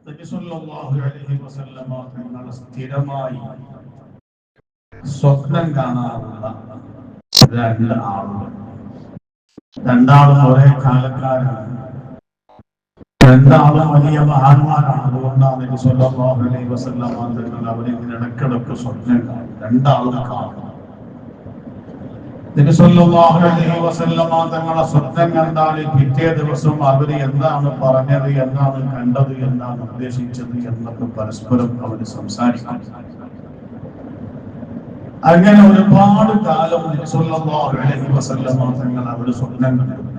നബി സല്ലല്ലാഹു അലൈഹി വസല്ലമ തങ്ങൾ സ്ഥിരമായി സ്വപ്നം കാണാറുള്ള രണ്ടാളും ഒരേ കാലക്കാരാണ്. രണ്ടാളും വലിയ മഹാന്മാരാണ്. അതുകൊണ്ടാണ് നബി സല്ലല്ലാഹു അലൈഹി വസല്ലമ തങ്ങൾ അവരിങ്ങനെ ഇടയ്ക്കിടയ്ക്ക് സ്വപ്നം കാണും. രണ്ടാളും കാണും. നബി സല്ലല്ലാഹു അലൈഹി വസല്ലമ തങ്ങളെ സ്വപ്നം കണ്ടാൽ പിറ്റേ ദിവസം അവർ എന്താണ് പറഞ്ഞത്, എന്താണ് കണ്ടത്, എന്താണ് ഉദ്ദേശിച്ചത് എന്നൊക്കെ പരസ്പരം അവർ സംസാരിക്കും. അങ്ങനെ ഒരുപാട് കാലം നബി സല്ലല്ലാഹു അലൈഹി വസല്ലമ തങ്ങൾ അവർ സ്വപ്നം കണ്ടു.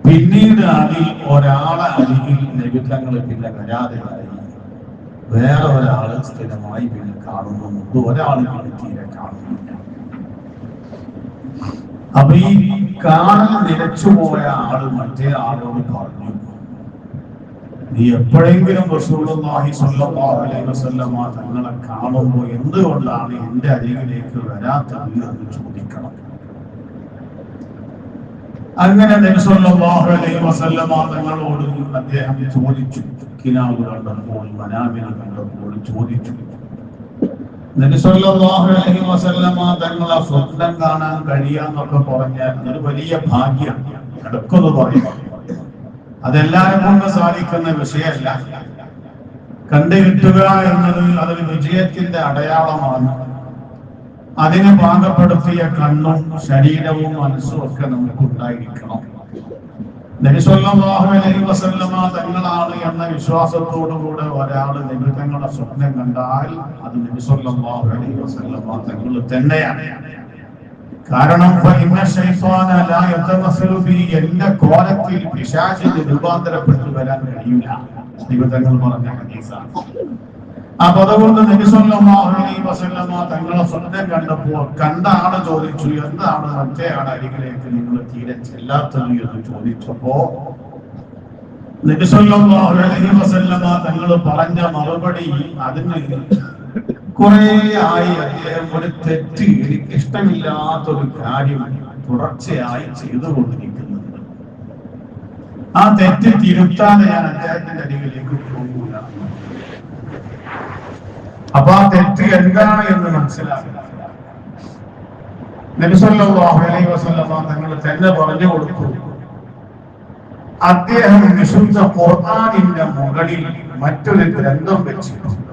പിന്നീട് അതിൽ ഒരാളെ അരികിൽ നബി തങ്ങൾ പിന്നെ വരാതെയായി. വേറെ ഒരാള് സ്ഥിരമായി പിന്നെ കാണുന്നുണ്ട്. ഒരാളിനെ തീരെ കാണുന്നില്ല. അപ്പൊ ഈ കാണൽ നിലച്ചുപോയ ആള് മറ്റേ ആളോട് പറഞ്ഞു, നീ എപ്പോഴെങ്കിലും റസൂലുള്ളാഹി സ്വല്ലല്ലാഹു അലൈഹി വസല്ലമ തങ്ങളെ കാണുമ്പോൾ എന്തുകൊണ്ടാണ് എന്റെ അരികിലേക്ക് വരാത്തത് എന്ന് ചോദിക്കണം. അങ്ങനെ നബി സല്ലല്ലാഹു അലൈഹി വസല്ലമ തങ്ങളോട് അദ്ദേഹം ചോദിച്ചു. കിനാവ് കണ്ടപ്പോൾ, മനാമിൽ കണ്ടപ്പോൾ ചോദിച്ചു. നബി സല്ലല്ലാഹു അലൈഹി വസല്ലമ തങ്ങളെ സ്വപ്നം കാണാൻ കഴിയാന്നൊക്കെ പറഞ്ഞാൽ അതൊരു വലിയ ഭാഗ്യമാണ്. ഇടക്കൊന്ന് പറയും, അതെല്ലാവരും കൊണ്ട് സാധിക്കുന്ന വിഷയമല്ല. കണ്ടു കിട്ടുക എന്നത് അതൊരു വിജയത്തിന്റെ അടയാളമാണ്. അതിനെ പാകപ്പെടുത്തിയ കണ്ണും ശരീരവും മനസ്സും ഒക്കെ നമുക്കുണ്ടായിരിക്കണം. നബി സല്ലല്ലാഹു അലൈഹി വസല്ലമ തങ്ങളാണ് എന്ന വിശ്വാസത്തോടുകൂടെ ഒരാൾ നബി തങ്ങളുടെ സ്വപ്നം കണ്ടാൽ അത് നബി സല്ലല്ലാഹു അലൈഹി വസല്ലമ തങ്ങൾ തന്നെയാണ്. കാരണം എന്റെ കോലത്തിൽ പിശാചിന് രൂപാന്തരപ്പെട്ടു വരാൻ കഴിയില്ല. നബി തങ്ങൾ പറഞ്ഞ ഹദീസാണ്. അപ്പൊ അതുകൊണ്ട് നബി സല്ലല്ലാഹു അലൈഹി വസല്ലമ തങ്ങളെ സ്വപ്നം കണ്ടപ്പോൾ കണ്ട ആള് ചോദിച്ചു, എന്താണ് മറ്റേ ആളെ അരികിലേക്ക് നിങ്ങൾ തീരെ ചെല്ലാത്തത് എന്ന് ചോദിച്ചപ്പോ നബി സല്ലല്ലാഹു അലൈഹി വസല്ലമ തങ്ങൾ പറഞ്ഞ മറുപടി, അതിന് കുറെ ആയി അദ്ദേഹം ഒരു തെറ്റ്, എനിക്ക് ഇഷ്ടമില്ലാത്തൊരു കാര്യം തുടർച്ചയായി ചെയ്തുകൊണ്ടിരിക്കുന്നുണ്ട്. ആ തെറ്റ് തിരുത്താതെ ഞാൻ അദ്ദേഹത്തിന്റെ അരികിലേക്ക് പോകൂല. അപ്പൊ ആ തെറ്റ് എന്താണ് എന്ന് മനസ്സിലാക്കുക. നബി സല്ലല്ലാഹു അലൈഹി വസല്ലമ തങ്ങൾ തന്നെ പറഞ്ഞു കൊടുത്തു, അദ്ദേഹം വിശുദ്ധ ഖുർആനിന്റെ മുകളിൽ മറ്റൊരു ഗ്രന്ഥം വെച്ചിട്ടുണ്ട്.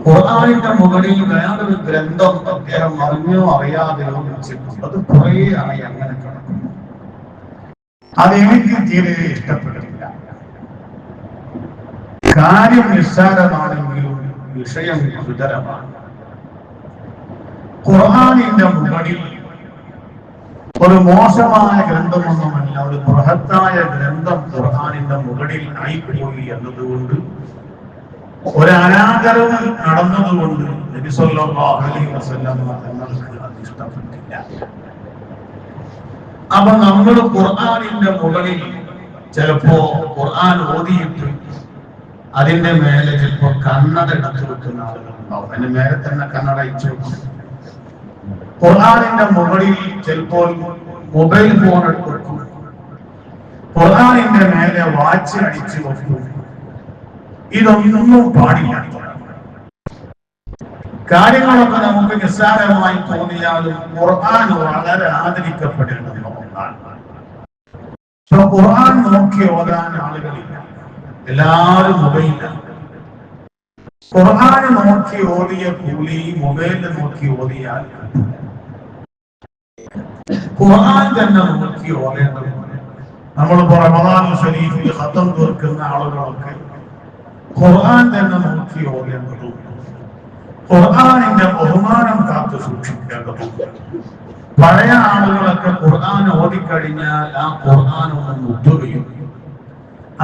ഖുർആനിന്റെ മുകളിൽ വേറൊരു ഗ്രന്ഥം അദ്ദേഹം അറിഞ്ഞോ അറിയാതെയോ വെച്ചിട്ടുണ്ട്. അത് കുറെ ആയി അങ്ങനെ കിടക്കുന്നു. അതെനിക്ക് തീരെ ഇഷ്ടപ്പെടില്ല. കാര്യം നിസ്സാരമാണെങ്കിലും വിഷയം ഗുരുതരമാണ്. ഖുർആനിന്റെ മുകളിൽ ഒരു മോശമായ ഗ്രന്ഥമൊന്നുമല്ല, ഒരു ബൃഹത്തായ ഗ്രന്ഥം ഖുർആനിന്റെ മുകളിൽ ആയിപ്പോയി എന്നതുകൊണ്ട്, ഒരു അനാദരവ് നടന്നതുകൊണ്ട് നബി സല്ലല്ലാഹു അലൈഹി വസല്ലം തങ്ങൾക്ക് അത് ഇഷ്ടപ്പെട്ടില്ല. അപ്പൊ നമ്മൾ ഖുർആനിന്റെ മുകളിൽ ചിലപ്പോ ഖുർആൻ ഓതിയിട്ട് അതിന്റെ മേലെ ചിലപ്പോ കണ്ണട എടുത്തു വെക്കുന്ന ആളുകളുണ്ടാവും. അതിന്റെ മേലെ തന്നെ കണ്ണട അയച്ചു വെക്കും. ഖുർആനിന്റെ മുകളിൽ ചിലപ്പോൾ മൊബൈൽ ഫോൺ എടുത്തു വെക്കും. ഖുർആനിന്റെ മേലെ വാച്ച് അടിച്ചു വെക്കും. ഇതൊന്നും പാടില്ല. കാര്യങ്ങളൊക്കെ നമുക്ക് നിസ്സാരമായി തോന്നിയാലും ഖുർആൻ വളരെ ആദരിക്കപ്പെടേണ്ടുന്ന ഒന്നാണ്. ഖുർആൻ നോക്കി ഓതാൻ ആളുകളില്ല, എല്ലാവരും മൊബൈലാണ്. ഖുർആൻ നോക്കി ഓതിയ കൂലി മൊബൈലിൽ നോക്കി ഓതിയാൽ ഖുർആൻ തന്നെ നോക്കി ഓതേണ്ടതുണ്ട്. നമ്മളിപ്പോ റമദാൻ ശരീഫിൽ ഖത്തം തീർക്കുന്ന ആളുകളൊക്കെ ഖുർആൻ തന്നെ നോക്കി ഓതേണ്ടതുണ്ട്. ഖുർആനിന്റെ ബഹുമാനം കാത്തു സൂക്ഷിക്കേണ്ടതുണ്ട്. പഴയ ആളുകളൊക്കെ ഖുർആൻ ഓതിക്കഴിഞ്ഞാൽ ആ ഖുർആൻ ഒന്ന് മുട്ടുകയും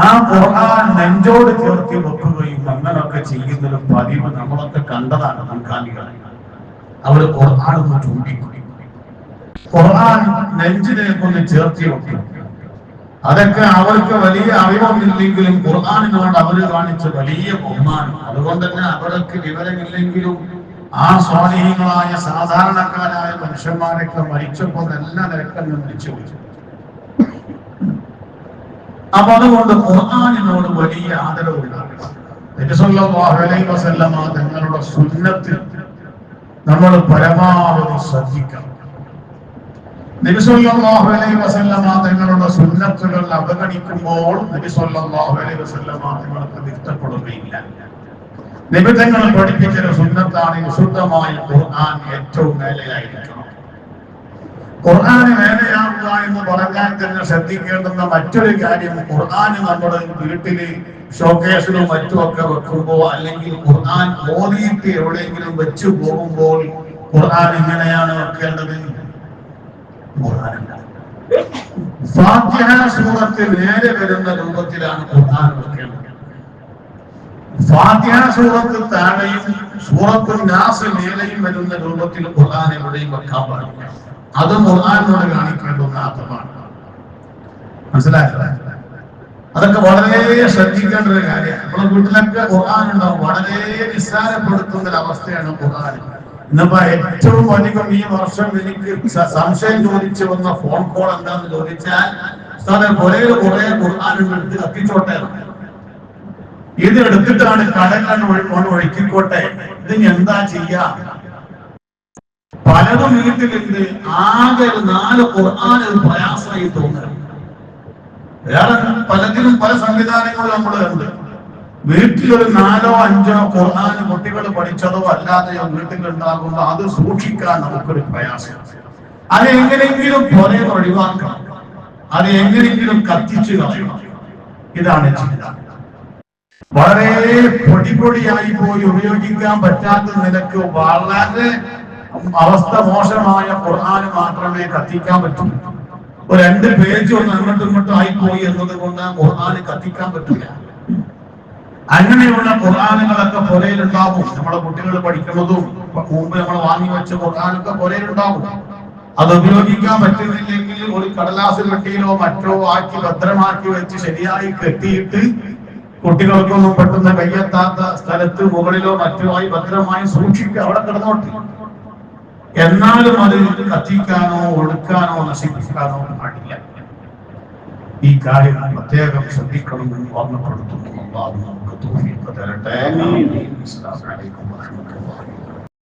ആ ഖുർആൻ നെഞ്ചോട് ചേർത്തി വെക്കുകയും അങ്ങനൊക്കെ ചെയ്യുന്നൊരു പതിവ് നമ്മളൊക്കെ കണ്ടതാണ്. മുൻകാലികളായി അവർ ഖുർആൻ ഒന്ന് ചൂണ്ടിക്കും, ഖുർആൻ നെഞ്ചിലേക്കൊന്ന് ചേർത്തി വെക്കും. അതൊക്കെ അവർക്ക് വലിയ അറിവൊന്നില്ലെങ്കിലും ഖുർആനിനോട് അവർ കാണിച്ച വലിയ ബഹുമാനം. അതുകൊണ്ട് തന്നെ അവർക്ക് വിവരമില്ലെങ്കിലും ആ സ്വാലിഹീങ്ങളായ സാധാരണക്കാരായ മനുഷ്യന്മാരൊക്കെ മരിച്ചപ്പോൾ എല്ലാ നിരക്കും മരിച്ചു. അപ്പൊ അതുകൊണ്ട് ഖുർആനിനോട് വലിയ ആദരവുണ്ടാകണം. നബി സല്ലല്ലാഹു അലൈഹി വസല്ലമ തങ്ങളുടെ സുന്നത്ത് നമ്മൾ പരമാവധി ശ്രദ്ധിക്കണം. നബി സല്ലല്ലാഹു അലൈഹി വസല്ലമ തങ്ങളുടെ സുന്നത്തുകൾ അവഗണിക്കുമ്പോൾ നബി സല്ലല്ലാഹു അലൈഹി വസല്ലമ തങ്ങൾക്ക് ഇഷ്ടപ്പെടുകയില്ല. നബി തങ്ങൾ പഠിപ്പിച്ച സുന്നത്താണ് വിശുദ്ധമായ ഖുർആൻ ഏറ്റവും മേലെയായിരിക്കണം. ഖുർആന് മേലെയാവുക എന്ന് പറഞ്ഞാൽ തന്നെ ശ്രദ്ധിക്കേണ്ടുന്ന മറ്റൊരു കാര്യം, ഖുർആൻ നമ്മുടെ വീട്ടില് ഷോക്കേസിലും മറ്റുമൊക്കെ വെക്കുമ്പോൾ, അല്ലെങ്കിൽ ഖുർആൻ ഓതിയിട്ട് എവിടെയെങ്കിലും വെച്ചു പോകുമ്പോൾ ഖുർആൻ എങ്ങനെയാണ് വെക്കേണ്ടത്? ഫാത്തിഹ സൂറത്ത് നേരെ വരുന്ന രൂപത്തിലാണ് ഖുർആൻ വെക്കേണ്ടത്. ഫാത്തിഹ സൂറത്ത് താഴെയും സൂറത്തുൽ നാസ് മേലെയും വരുന്ന രൂപത്തിൽ ഖുർആൻ എവിടെയും വെക്കാൻ പാടില്ല. അത് ഖുർആനോട് കാണിക്കേണ്ടുന്ന അർത്ഥമാണ്. മനസ്സിലാക്കുക? അതൊക്കെ വളരെ ശ്രദ്ധിക്കേണ്ട ഒരു കാര്യമാണ്. നമ്മുടെ വീട്ടിലൊക്കെ ഖുർആൻ ഉണ്ടാവും. വളരെ നിസ്സാരപ്പെടുത്തുന്ന ഒരു അവസ്ഥയാണ് ഖുർആൻ. ഇന്നിപ്പോ ഏറ്റവും അധികം ഈ വർഷം എനിക്ക് സംശയം ചോദിച്ചു വന്ന ഫോൺ കോൾ എന്താന്ന് ചോദിച്ചാൽ, കുറെ ഖുർആൻ എടുത്ത് കത്തിച്ചോട്ടെ, ഇത് എടുത്തിട്ടാണ് കടലിൽ ഒഴുക്കിക്കോട്ടെ, ഇതിന് എന്താ ചെയ്യാ? പലതും വീട്ടിലുണ്ട്. ആകെ 4 ഖുർആൻ പ്രയാസമായി തോന്നുന്നു. വേറെ പലതിനും പല സംവിധാനങ്ങളും നമ്മൾ ഉണ്ട്. വീട്ടിലൊരു 4ഓ 5ഓ ഖുർആൻ കുട്ടികൾ പഠിച്ചതോ അല്ലാതെയോ വീട്ടിലുണ്ടാകുമ്പോൾ അത് സൂക്ഷിക്കാൻ നമുക്കൊരു പ്രയാസം. അത് എങ്ങനെയെങ്കിലും പുറേ ഒഴിവാക്കണം, അത് എങ്ങനെയെങ്കിലും കത്തിച്ചു കളയണം. ഇതാണ് ചിന്ത. വളരെ പൊടിയായി പോയി ഉപയോഗിക്കാൻ പറ്റാത്ത നിലക്ക് വളരെ അവസ്ഥ മോശമായ ഖുർആൻ മാത്രമേ കത്തിക്കാൻ പറ്റൂ. ഒരു 2 പേജ് ഒന്ന് അങ്ങോട്ടും ഇങ്ങോട്ടും ആയിപ്പോയി എന്നത് കൊണ്ട് ഖുർആൻ കത്തിക്കാൻ പറ്റില്ല. അങ്ങനെയുള്ള ഖുർആനുകളൊക്കെ പുരയിലുണ്ടാവും. നമ്മുടെ കുട്ടികൾ പഠിക്കുന്നതും മുമ്പ് നമ്മൾ വാങ്ങി വെച്ച ഖുർആനൊക്കെ പുരയിലുണ്ടാവും. അത് ഉപയോഗിക്കാൻ പറ്റുന്നില്ലെങ്കിൽ ഒരു കടലാസ് പെട്ടിയിലോ മറ്റോ ആക്കി ഭദ്രമാക്കി വെച്ച് ശരിയായി കെട്ടിയിട്ട് കുട്ടികൾക്കൊന്നും പെട്ടെന്ന് കയ്യെത്താത്ത സ്ഥലത്ത് മുകളിലോ മറ്റോ ആയി ഭദ്രമായി സൂക്ഷിക്കുക, അവിടെ കിടന്നോട്ടെ. എന്നാലും അത് കത്തിക്കാനോ ഒടുക്കാനോ നശിപ്പിക്കാനോ പാടില്ല. ഈ കാര്യം പ്രത്യേകം ശ്രദ്ധിക്കണമെന്ന് ഓർമ്മപ്പെടുത്തുന്നു. അല്ലാഹു നമുക്ക് തൗഫീഖ് തരട്ടെ. അസ്സലാമു അലൈക്കും വറഹ്മത്തുള്ളാഹി